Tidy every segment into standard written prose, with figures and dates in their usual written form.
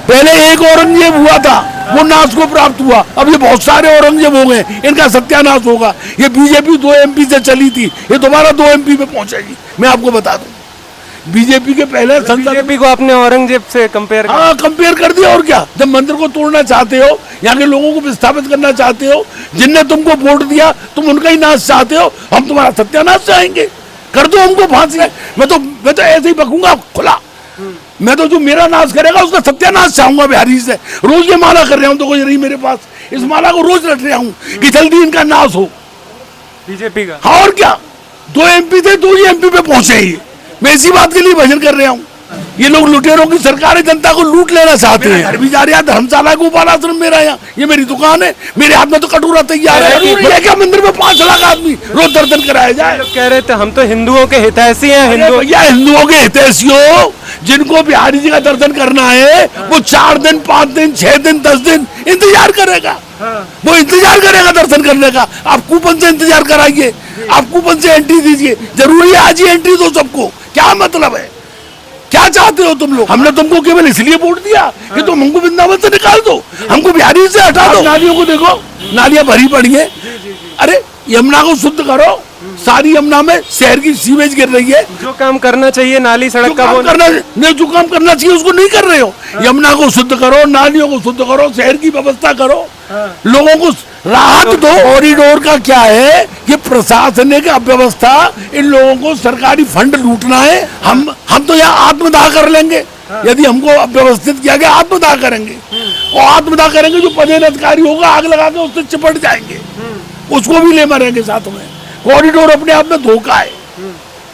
पहले एक औरंगजेब हुआ था, वो नाश को प्राप्त हुआ, अब ये बहुत सारे औरंगजेब हो गए, इनका सत्यानाश होगा। ये बीजेपी 2 MP से चली थी, ये दोबारा 2 MP पे पहुंचेगी, मैं आपको बता दूं। बीजेपी के पहले बीजेपी को आपने औरंगजेब से कंपेयर हाँ कंपेयर कर दिया। और क्या, जब मंदिर को तोड़ना चाहते हो, यहाँ के लोगों को विस्थापित करना चाहते हो, जिनने तुमको वोट दिया तुम उनका ही नाश चाहते हो, हम तुम्हारा सत्यानाश चाहेंगे, कर दो हमको फांसी। मैं तो ऐसे ही बकूंगा खुला। मैं तो जो मेरा नाश करेगा उसका सत्यानाश चाहूंगा बिहारी से। रोज ये माला कर रहा हूँ, तो कोई नहीं मेरे पास, इस माला को रोज रट रहा हूँ कि जल्दी इनका नाश हो, बीजेपी का। हाँ और क्या, 2 MP थे, 2 ही MP पे पहुंचे ही। मैं इसी बात के लिए भजन कर रहा हूँ। ये लोग लुटेरों की सरकार है, जनता को लूट लेना चाहते हैं। घर भी जा रहा है, धर्मशाला गोपाल आश्रम मेरा यहाँ, ये मेरी दुकान है, मेरे हाथ में तो कटोरा तैयार है। क्या मंदिर में 5 लाख आदमी रोज दर्शन कराया जाए? लोग कह रहे थे हम तो हिंदुओं के हितैषी हैं। हिंदुओं के हितैषियों, जिनको बिहारी जी का दर्शन करना है वो 4 दिन 5 दिन 6 दिन 10 दिन इंतजार करेगा। वो इंतजार करेगा दर्शन करने का। आप कूपन से इंतजार कराइए, आप कूपन से एंट्री दीजिए, जरूरी है आज ही एंट्री दो सबको। क्या मतलब है, क्या चाहते हो तुम लोग? हमने तुमको केवल इसलिए वोट दिया कि तुम हमको वृंदावन से निकाल दो, हमको बिहारी से हटा दो। नालियों को देखो, नालियां भरी पड़ी है। अरे यमुना को शुद्ध करो, सारी यमुना में शहर की सीवेज गिर रही है। जो काम करना चाहिए नाली सड़क का वो जो काम करना चाहिए उसको नहीं कर रहे हो। यमुना को शुद्ध करो, नालियों को शुद्ध करो, शहर की व्यवस्था करो, लोगों को राहत दो। कॉरिडोर का क्या है, ये प्रशासनिक अव्यवस्था, इन लोगों को सरकारी फंड लूटना है। हम तो यहाँ आत्मदाह कर लेंगे, यदि हमको अव्यवस्थित किया गया आत्मदाह करेंगे। और आत्मदाह करेंगे, जो पदेन अधिकारी होगा आग लगा के उससे चिपट जाएंगे, उसको भी ले मरेंगे साथ में। कॉरिडोर अपने आप में धोखा है,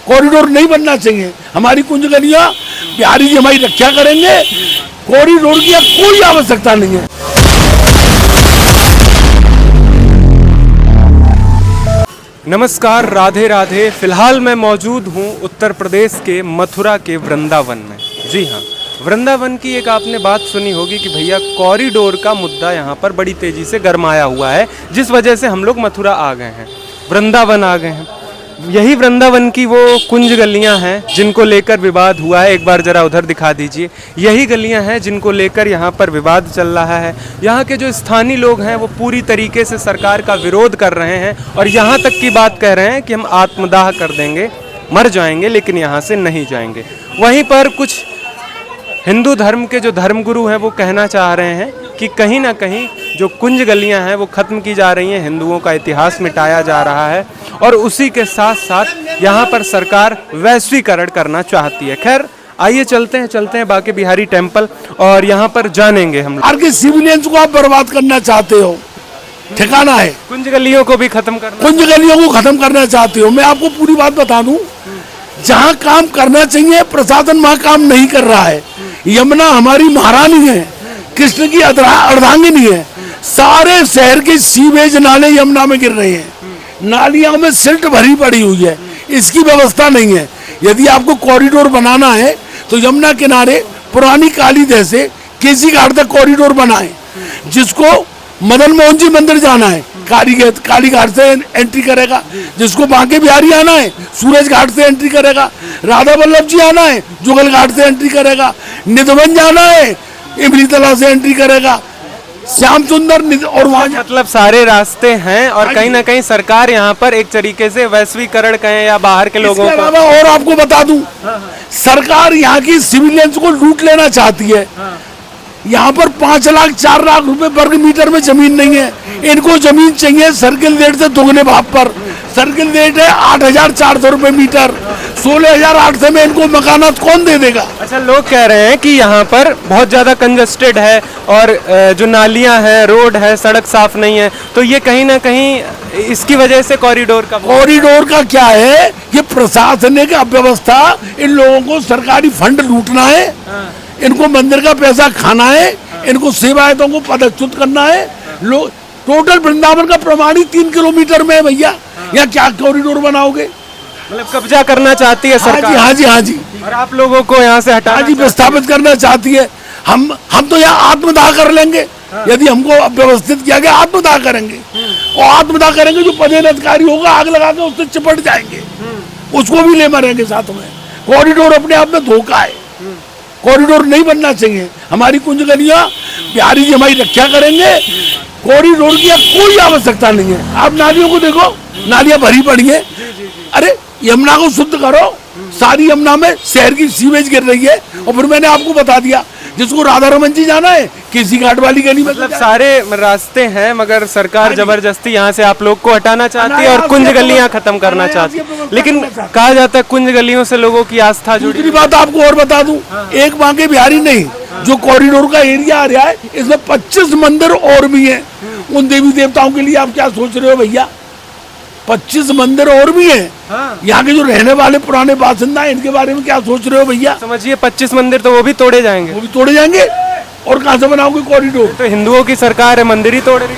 कॉरिडोर नहीं बनना चाहिए। हमारी कुंज गलियां बिहारी जी हमारी रक्षा करेंगे, कॉरिडोर की कोई आवश्यकता नहीं है। नमस्कार, राधे राधे। फिलहाल मैं मौजूद हूँ उत्तर प्रदेश के मथुरा के वृंदावन में। जी हाँ, वृंदावन की एक आपने बात सुनी होगी कि भैया कॉरिडोर का मुद्दा यहाँ पर बड़ी तेजी से गरमाया हुआ है, जिस वजह से हम लोग मथुरा आ गए हैं, वृंदावन आ गए हैं। यही वृंदावन की वो कुंज गलियां हैं जिनको लेकर विवाद हुआ है। एक बार जरा उधर दिखा दीजिए। यही गलियां हैं जिनको लेकर यहाँ पर विवाद चल रहा है। यहाँ के जो स्थानीय लोग हैं वो पूरी तरीके से सरकार का विरोध कर रहे हैं और यहाँ तक की बात कह रहे हैं कि हम आत्मदाह कर देंगे, मर जाएंगे लेकिन यहाँ से नहीं जाएंगे। वहीं पर कुछ हिंदू धर्म के जो धर्मगुरु हैं वो कहना चाह रहे हैं कि कहीं ना कहीं जो कुंज गलियां हैं वो ख़त्म की जा रही हैं, हिंदुओं का इतिहास मिटाया जा रहा है और उसी के साथ साथ यहाँ पर सरकार वैश्वीकरण करना चाहती है। खैर आइए चलते हैं बांके बिहारी टेम्पल और यहाँ पर जानेंगे हम लोग। के सिविलियंस को आप बर्बाद करना चाहते हो, ठिकाना है। कुंज गलियों को भी खत्म करना, कुंज गलियों को खत्म करना चाहते हो। मैं आपको पूरी बात बता दूं, जहाँ काम करना चाहिए प्रशासन वहाँ काम नहीं कर रहा है। यमुना हमारी महारानी है, कृष्ण की अर्धांगिनी है। सारे शहर के सीवेज नाले यमुना में गिर रहे हैं, नालियों में सिल्ट भरी पड़ी हुई है, इसकी व्यवस्था नहीं है। यदि आपको कॉरिडोर बनाना है तो यमुना किनारे पुरानी काली दह से केसी घाट तक कॉरिडोर बनाए। जिसको मदन मोहन जी मंदिर जाना है काली घाट से एंट्री करेगा, जिसको बांके बिहारी आना है सूरज घाट से एंट्री करेगा, राधा वल्लभ जी आना है जुगल घाट से एंट्री करेगा, निधवन जाना है इमली तला से एंट्री करेगा, श्याम सुंदर और वहाँ मतलब सारे रास्ते हैं। और कहीं ना कहीं सरकार यहाँ पर एक तरीके से वैश्वीकरण कहें या बाहर के लोगों को। और आपको बता दूं, सरकार यहाँ की सिविलियंस को लूट लेना चाहती है। यहाँ पर 5 लाख 4 लाख रुपए वर्ग मीटर में जमीन नहीं है। इनको जमीन चाहिए सर्किल रेट से दोगुने भाव पर। सर्किल रेट है 8,400 रुपए मीटर, 16,800 में इनको मकानात कौन दे देगा? अच्छा, लोग कह रहे हैं कि यहाँ पर बहुत ज़्यादा कंजस्टेड है और जो नालियाँ हैं, रोड है, सड़क साफ नहीं है, तो ये कहीं ना कहीं इसकी वजह से कॉरिडोर का क्या है, ये प्रशासनिक अव्यवस्था, इन लोगों को सरकारी फंड लूटना है, इनको मंदिर का पैसा खाना है, इनको सेवायतों को पदच्युत करना है। लोग टोटल वृंदावन का प्रमाणित 3 किलोमीटर में है भैया, यहाँ क्या कॉरिडोर बनाओगे? मतलब कब्जा करना चाहती है सरकार। हाँ जी। और आप लोगों को यहाँ से हटाना, हाँ जी, विस्थापित करना चाहती है। हम तो यहाँ आत्मदाह कर लेंगे, यदि हमको व्यवस्थित किया गया आत्मदाह करेंगे। और आत्मदाह करेंगे, जो पदेन अधिकारी होगा आग लगा के उससे चिपट जाएंगे, उसको भी ले मरेंगे साथ में। कॉरिडोर अपने आप में धोखा है, कॉरिडोर नहीं बनना चाहिए। हमारी कुंज गलियां बिहारी जी हमारी रक्षा करेंगे, कॉरिडोर की कोई आवश्यकता नहीं है। आप नालियों को देखो, नालियां भरी पड़ी है। अरे यमुना को शुद्ध करो, सारी यमुना में शहर की सीवेज गिर रही है। और फिर मैंने आपको बता दिया, जिसको राधा रमन जी जाना है किसी घाट वाली गली में मतलब सारे रास्ते हैं, मगर सरकार जबरदस्ती यहाँ से आप लोग को हटाना चाहती है और कुंज गलियां खत्म करना चाहती है। लेकिन कहा जाता है कुंज गलियों से लोगों की आस्था जुड़ी। दूसरी बात आपको और बता दूं, एक बांके बिहारी नहीं, जो कॉरिडोर का एरिया आ रहा है इसमें 25 मंदिर और भी हैं। उन देवी देवताओं के लिए आप क्या सोच रहे हो भैया? 25 मंदिर और भी हैं। यहाँ के जो रहने वाले पुराने बासिंदा हैं, इनके बारे में क्या सोच रहे हो भैया? समझिए 25 मंदिर तो वो भी तोड़े जाएंगे। वो भी तोड़े जाएंगे। और कहाँ से बनाओगे कॉरिडोर? तो हिंदुओं की सरकार है, मंदिर ही तोड़ रही।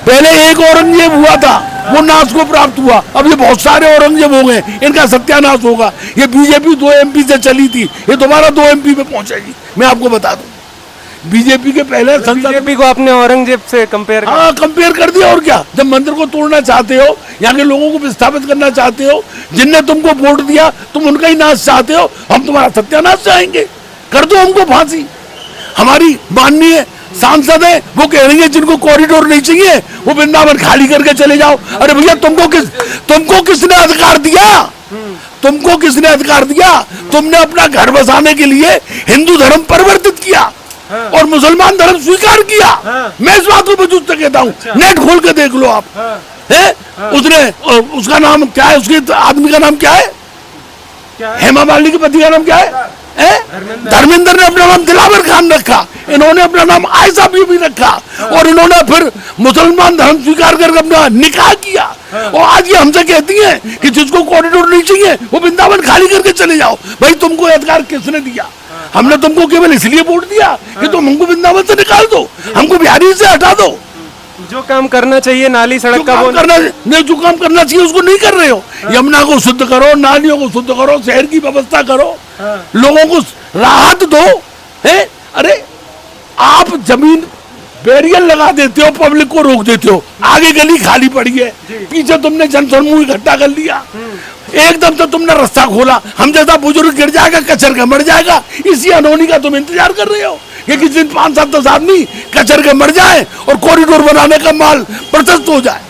पहले एक औरंगजेब हुआ था, वो नाश को प्राप्त हुआ। अब ये बहुत सारे औरंगजेब हो गए, इनका सत्यानाश होगा। ये बीजेपी 2 MP से चली थी, ये दोबारा 2 MP पे पहुंचेगी, मैं आपको बता दूं। बीजेपी के पहले बीजेपी को आपने औरंगजेब से कंपेयर कर... हाँ, कंपेयर कर दिया। और क्या, जब मंदिर को तोड़ना चाहते हो, यहाँ के लोगों को विस्थापित करना चाहते हो, जिनने तुमको वोट दिया तुम उनका ही नाश चाहते हो, हम तुम्हारा सत्यानाश चाहेंगे। कर दो हमको फांसी। हमारी माननीय सांसद है, वो कह रही है जिनको कॉरिडोर नहीं चाहिए वो वृंदावन खाली करके चले जाओ। अरे भैया, तुमको किसने अधिकार दिया? तुमको किसने अधिकार दिया? तुमने अपना घर बसाने के लिए हिंदू धर्म परिवर्तित किया और मुसलमान धर्म स्वीकार किया। मैं इस बात को वजूद तक कहता हूँ। नेट खोल के देख लो आप। है उसने, उसका नाम क्या है, उसके आदमी का नाम क्या है? हेमा मालिनी के पति का नाम क्या है? धर्मेंद्र ने अपना नाम दिलावर खान रखा, इन्होंने अपना नाम आयशा बीबी रखा। और इन्होंने फिर मुसलमान धर्म स्वीकार करके अपना निकाह किया। और आज ये हमसे कहती हैं कि जिसको कॉरिडोर नहीं चाहिए वो वृंदावन खाली करके चले जाओ। भाई, तुमको अधिकार किसने दिया? हमने तुमको केवल इसलिए वोट दिया कि तुम हमको वृंदावन से निकाल दो, हमको बिहारी से हटा दो। जो काम करना चाहिए नाली सड़क का वो करना नहीं, जो काम करना चाहिए उसको नहीं कर रहे हो। यमुना को शुद्ध करो, नालियों को शुद्ध करो, शहर की व्यवस्था करो, लोगों को राहत दो। है अरे, आप जमीन बैरियर लगा देते हो, पब्लिक को रोक देते हो, आगे गली खाली पड़ी है, पीछे तुमने जनसमूह इकट्ठा कर लिया, एकदम से तुमने रास्ता खोला। हम जैसा बुजुर्ग गिर जाएगा, कचर के मर जाएगा, इसी अनहोनी का तुम इंतजार कर रहे हो कि किसी दिन 5-7-10 आदमी कचर के मर जाए और कॉरिडोर बनाने का माल प्रशस्त हो जाए।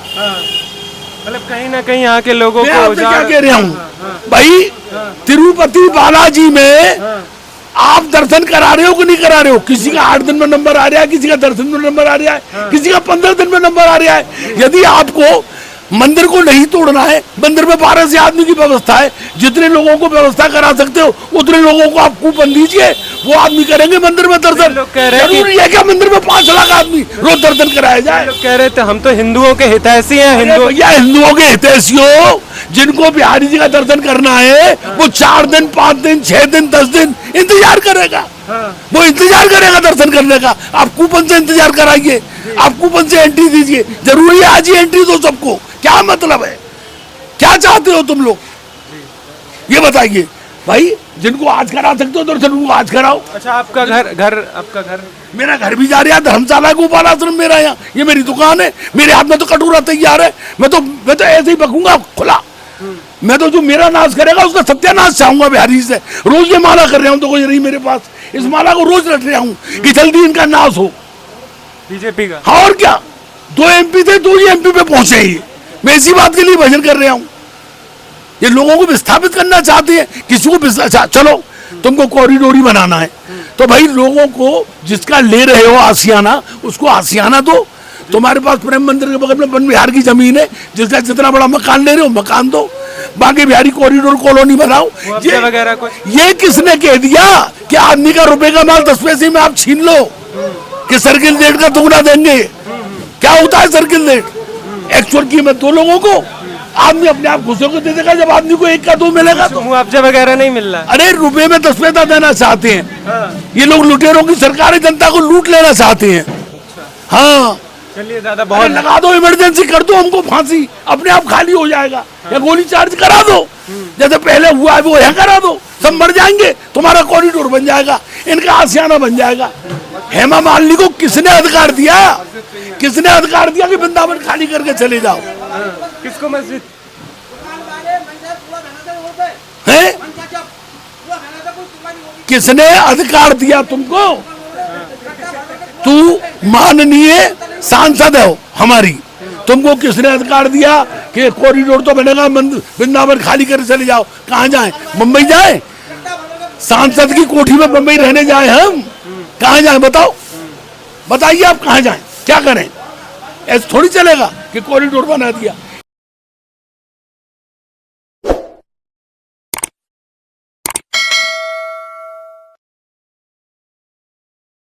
मतलब कहीं ना कहीं यहाँ के लोगों मैं को आपसे क्या कह रहा हूँ भाई, तिरुपति बालाजी में आप दर्शन करा रहे हो कि नहीं करा रहे हो? किसी का 8 दिन में नंबर आ रहा है, किसी का 10 दिन में नंबर आ रहा है, किसी का 15 दिन में नंबर आ रहा है। यदि आपको मंदिर को नहीं तोड़ना है, मंदिर में 12 से आदमी की व्यवस्था है, जितने लोगों को व्यवस्था करा सकते हो उतने लोगों को आप कूपन दीजिए, वो आदमी करेंगे मंदिर में दर्शन। जरूरी है क्या मंदिर में 5 लाख आदमी रोज दर्शन कराया जाए? लोग कह रहे थे हम तो हिंदुओं के हितैषी हैं। हिंदुओं के हितैषियों, जिनको बिहारी जी का दर्शन करना है वो 4 दिन, 5 दिन, 6 दिन, 10 दिन इंतजार करेगा। वो इंतजार करेगा दर्शन करने का। आप कूपन से इंतजार कराइए, आप कूपन से एंट्री दीजिए। जरूरी है आज ही एंट्री दो सबको? क्या मतलब है? क्या चाहते हो तुम लोग, ये बताइए भाई। जिनको आज करा सकते हो दर्शन उनको आज कराओ। अच्छा, आपका घर मेरा घर भी जा रहा है, धर्मशाला गोपाल आश्रम मेरा यहाँ, ये मेरी दुकान है, मेरे हाथ में तो कटोरा तैयार है। मैं तो ऐसे ही बकूंगा खुला। मैं तो जो मेरा नाश करेगा उसका सत्यानाश चाहूंगा बिहारी से। रोज ये माला कर रहा हूँ तो कोई नहीं मेरे पास, इस माला को रोज रट रहा हूँ कि जल्दी इनका नाश हो। बीजेपी का? हाँ, और क्या। 2 MP थे, 2 ही MP पे पहुंचे ही। मैं इसी बात के लिए भजन कर रहा हूँ। ये लोगों को विस्थापित करना चाहते हैं, किसी को चलो तुमको कॉरिडोर ही बनाना है तो भाई लोगों को जिसका ले रहे हो आसियाना, उसको आसियाना दो। तुम्हारे पास प्रेम मंदिर के बगल में वन विहार की जमीन है, जिसका जितना बड़ा मकान ले रहे हो मकान दो। बाकी बिहारी कॉरिडोर कॉलोनी बनाओ। ये किसने कह दिया कि आदमी का रुपए का माल 10 पैसे में आप छीन लो कि सर्किल रेट का दुगना देंगे? क्या होता है सर्किल रेट? एक्चुअल कीमत 2 लोगों को, आदमी अपने आप घुसों को दे देगा। जब आदमी को 1 का 2 मिलेगा तो मुआवजा वगैरह नहीं मिल रहा। अरे रुपए में 10 पैसा देना चाहते हैं। ये लोग लुटेरों की सरकारी जनता को लूट लेना चाहते हैं। हाँ, चलिए दादा, बहुत लगा दो, इमरजेंसी कर दो, हमको फांसी, अपने आप खाली हो जाएगा। या गोली चार्ज करा दो, जैसे पहले हुआ है वो यहाँ करा दो, सब मर जाएंगे, तुम्हारा कॉरिडोर बन जाएगा, इनका आसियाना बन जाएगा। हेमा मालिनी को किसने अधिकार दिया? किसने अधिकार दिया कि वृंदावन खाली करके चले जाओ? किसको? मस्जिद है? किसने अधिकार दिया तुमको? तू माननीय सांसद हो हमारी, तुमको किसने अधिकार दिया कि कॉरिडोर तो बनेगा, वृंदावन खाली कर चले जाओ? कहाँ जाए? मुंबई जाए? सांसद की कोठी में मुंबई रहने जाए हम? कहाँ जाए बताओ? बताइए आप कहाँ जाए, क्या करें? ऐसे थोड़ी चलेगा कि कॉरिडोर बना दिया।